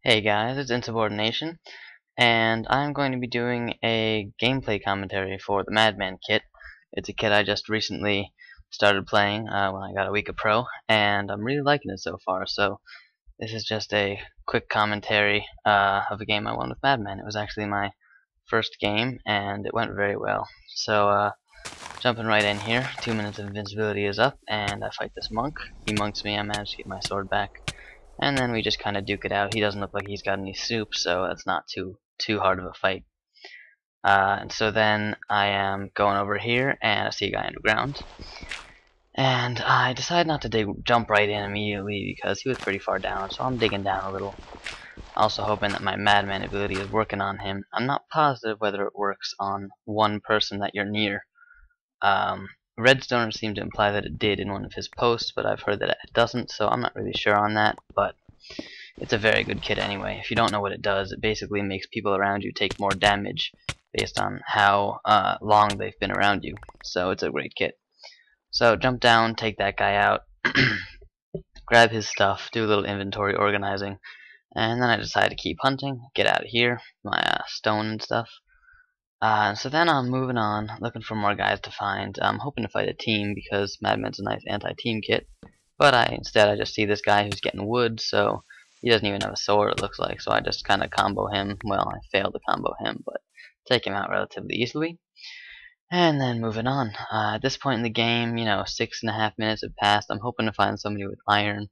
Hey guys, it's Insubordination, and I'm going to be doing a gameplay commentary for the Madman kit. It's a kit I just recently started playing when I got a week of pro, and I'm really liking it so far. So this is just a quick commentary of a game I won with Madman. It was actually my first game, and it went very well. So jumping right in here, 2 minutes of invincibility is up, and I fight this monk. He monks me, I managed to get my sword back. And then we just kind of duke it out. He doesn't look like he's got any soup, so that's not too hard of a fight. And so then I am going over here, and I see a guy underground. And I decide not to jump right in immediately because he was pretty far down, so I'm digging down a little. Also hoping that my Madman ability is working on him. I'm not positive whether it works on one person that you're near. Redstone seemed to imply that it did in one of his posts, but I've heard that it doesn't, so I'm not really sure on that, but it's a very good kit anyway. If you don't know what it does, it basically makes people around you take more damage based on how long they've been around you. So it's a great kit. So jump down, take that guy out, grab his stuff, do a little inventory organizing, and then I decide to keep hunting, get out of here, my stone and stuff. So then I'm moving on, looking for more guys to find. I'm hoping to fight a team because Madman's a nice anti-team kit. But instead I just see this guy who's getting wood, so he doesn't even have a sword, it looks like. So I just kind of combo him. Well, I failed to combo him, but take him out relatively easily. And then moving on. At this point in the game, 6.5 minutes have passed. I'm hoping to find somebody with iron.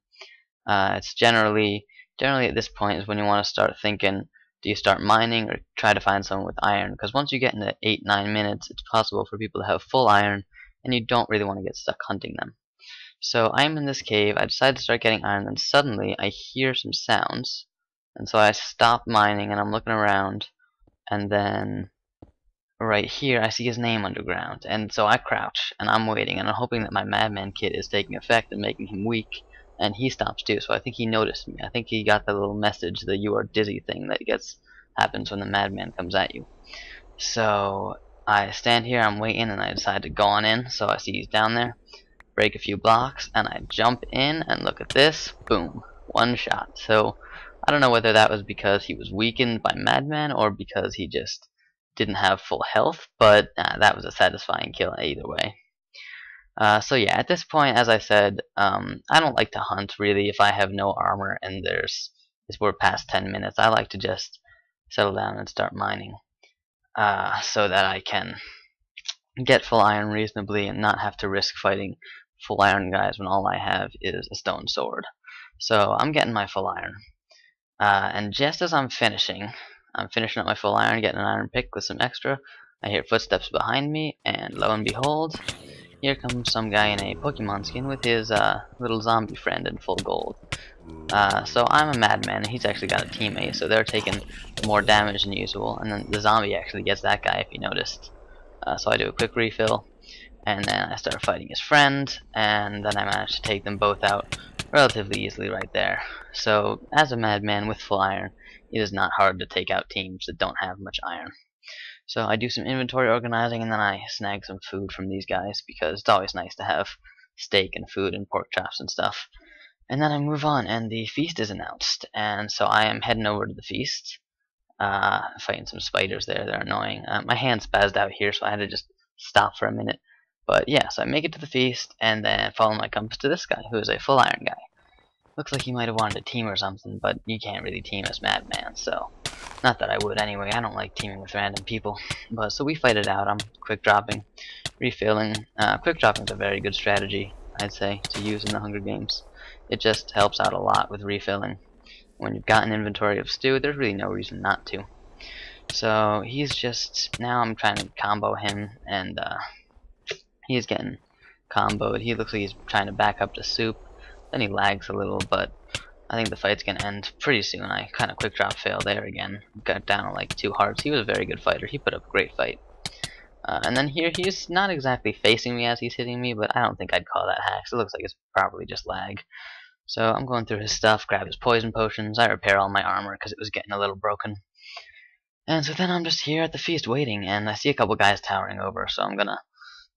It's generally at this point is when you want to start thinking, do you start mining or try to find someone with iron? Because once you get into 8-9 minutes, it's possible for people to have full iron, and you don't really want to get stuck hunting them. So I'm in this cave, I decide to start getting iron, then suddenly I hear some sounds, and so I stop mining and I'm looking around, and then right here I see his name underground, and so I crouch, and I'm waiting, and I'm hoping that my Madman kit is taking effect and making him weak, and he stops too, so I think he noticed me. I think he got the little message, the "you are dizzy" thing that happens when the Madman comes at you. So I stand here, I'm waiting, and I decide to go on in, so I see he's down there, break a few blocks, and I jump in, and look at this, boom, one shot. So I don't know whether that was because he was weakened by Madman or because he just didn't have full health, but that was a satisfying kill either way. So yeah, at this point, as I said, I don't like to hunt really if I have no armor and we're past 10 minutes. I like to just settle down and start mining so that I can get full iron reasonably and not have to risk fighting full iron guys when all I have is a stone sword. So I'm getting my full iron. And just as I'm finishing up my full iron, getting an iron pick with some extra, I hear footsteps behind me, and lo and behold, here comes some guy in a Pokemon skin with his little zombie friend in full gold. So I'm a Madman, and he's actually got a teammate, so they're taking more damage than usual, and then the zombie actually gets that guy if you noticed. So I do a quick refill, and then I start fighting his friend, and then I manage to take them both out relatively easily right there. So as a Madman with full iron, it is not hard to take out teams that don't have much iron. So I do some inventory organizing, and then I snag some food from these guys because it's always nice to have steak and food and pork chops and stuff. And then I move on, and the feast is announced, and so I am heading over to the feast. Fighting some spiders there, they're annoying. My hand spazzed out here, so I had to just stop for a minute. But yeah, so I make it to the feast, and then follow my compass to this guy, who is a full iron guy. Looks like he might have wanted to team or something, but you can't really team as Madman, so not that I would anyway. I don't like teaming with random people. But so we fight it out. I'm quick dropping, refilling. Quick dropping is a very good strategy, I'd say, to use in the Hunger Games. It just helps out a lot with refilling. When you've got an inventory of stew, there's really no reason not to. So he's just, now I'm trying to combo him, and he's getting comboed. He looks like he's trying to back up to soup. Then he lags a little, but I think the fight's gonna end pretty soon. I kind of quick drop fail there again. Got down to like 2 hearts. He was a very good fighter. He put up a great fight. And then here, he's not exactly facing me as he's hitting me, but I don't think I'd call that hacks. It looks like it's probably just lag. So I'm going through his stuff, grab his poison potions. I repair all my armor because it was getting a little broken. And so then I'm just here at the feast waiting, and I see a couple guys towering over, so I'm gonna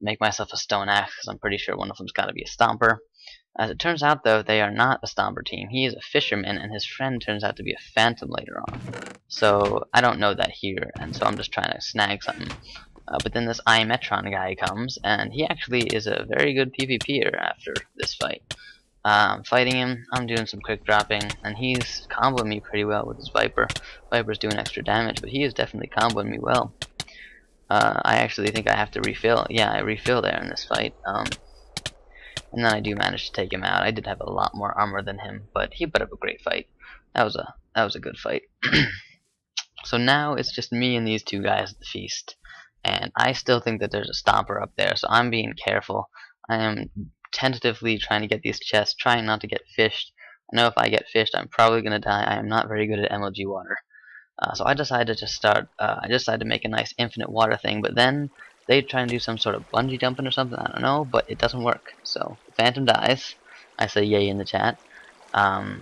make myself a stone axe because I'm pretty sure one of them's got to be a stomper. As it turns out, though, they are not a Stomper team. He is a fisherman, and his friend turns out to be a phantom later on. So I don't know that here, and so I'm just trying to snag something. But then this Imetron guy comes, and he actually is a very good PvPer after this fight. I'm fighting him, I'm doing some quick dropping, and he's comboing me pretty well with his Viper. Viper's doing extra damage, but he is definitely comboing me well. I actually think I have to refill. Yeah, I refill there in this fight. And then I do manage to take him out. I did have a lot more armor than him, but he put up a great fight. That was a good fight. So now it's just me and these two guys at the feast. And I still think that there's a Stomper up there, so I'm being careful. I am tentatively trying to get these chests, trying not to get fished. I know if I get fished, I'm probably going to die. I am not very good at MLG water. So I decided to just start, I decided to make a nice infinite water thing, but then they try and do some sort of bungee jumping or something, I don't know, but it doesn't work. So the Phantom dies. I say yay in the chat.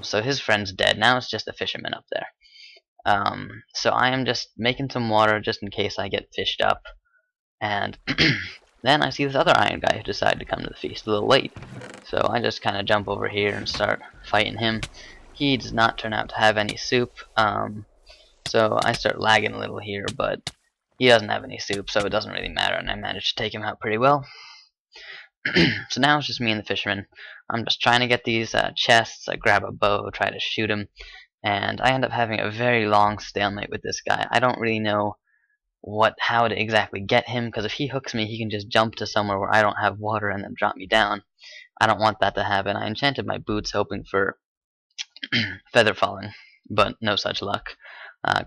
So his friend's dead. Now it's just a fisherman up there. So I am just making some water just in case I get fished up. And then I see this other iron guy who decided to come to the feast a little late. So I just kind of jump over here and start fighting him. He does not turn out to have any soup. So I start lagging a little here, but he doesn't have any soup, so it doesn't really matter, and I managed to take him out pretty well. So now it's just me and the fisherman. I'm just trying to get these chests. I grab a bow, try to shoot him, and I end up having a very long stalemate with this guy. I don't really know how to exactly get him, because if he hooks me, he can just jump to somewhere where I don't have water and then drop me down. I don't want that to happen. I enchanted my boots hoping for feather falling, but no such luck.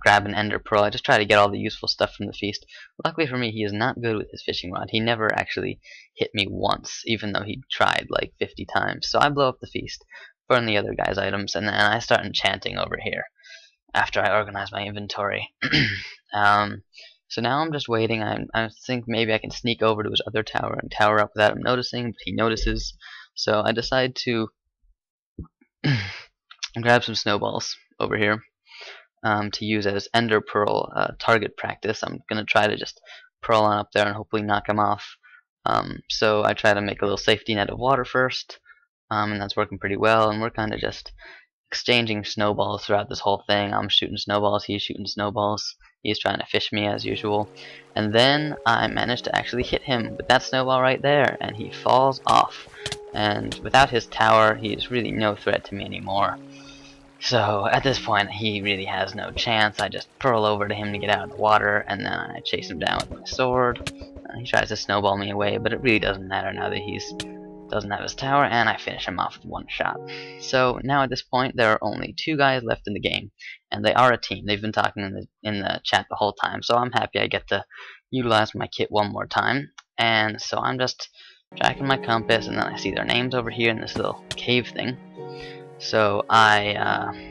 Grab an ender pearl. I just try to get all the useful stuff from the feast. Luckily for me, he is not good with his fishing rod. He never actually hit me once, even though he tried like 50 times. So I blow up the feast, burn the other guy's items, and then I start enchanting over here after I organize my inventory. So now I'm just waiting. I think maybe I can sneak over to his other tower and tower up without him noticing, but he notices. So I decide to grab some snowballs over here. To use as ender pearl target practice. I'm gonna try to just pearl on up there and hopefully knock him off. So I try to make a little safety net of water first, and that's working pretty well. And we're kind of just exchanging snowballs throughout this whole thing. I'm shooting snowballs, he's shooting snowballs. He's trying to fish me as usual. And then I managed to actually hit him with that snowball right there, and he falls off. And without his tower, he's really no threat to me anymore. So at this point, he really has no chance. I just pearl over to him to get out of the water, and then I chase him down with my sword. He tries to snowball me away, but it really doesn't matter now that he doesn't have his tower, and I finish him off with one shot. So now at this point, there are only 2 guys left in the game, and they are a team. They've been talking in the chat the whole time, so I'm happy I get to utilize my kit one more time. And so I'm just tracking my compass, and then I see their names over here in this little cave thing. So I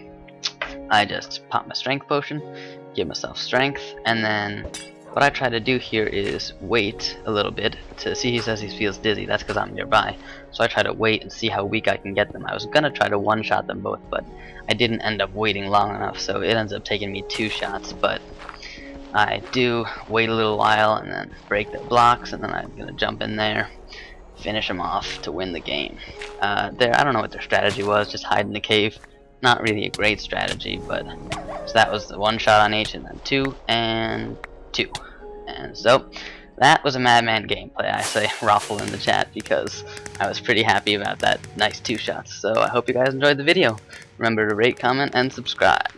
just pop my strength potion, give myself strength, and then what I try to do here is wait a little bit to see. He says he feels dizzy. That's because I'm nearby. So I try to wait and see how weak I can get them. I was gonna try to one-shot them both, but I didn't end up waiting long enough, so it ends up taking me 2 shots. But I do wait a little while and then break their blocks, and then I'm gonna jump in there, finish them off to win the game. I don't know what their strategy was, just hide in the cave. Not really a great strategy, but so that was the 1 shot on each, and then 2 and 2. And so that was a Madman gameplay. I say raffle in the chat because I was pretty happy about that nice 2 shots. So I hope you guys enjoyed the video. Remember to rate, comment, and subscribe.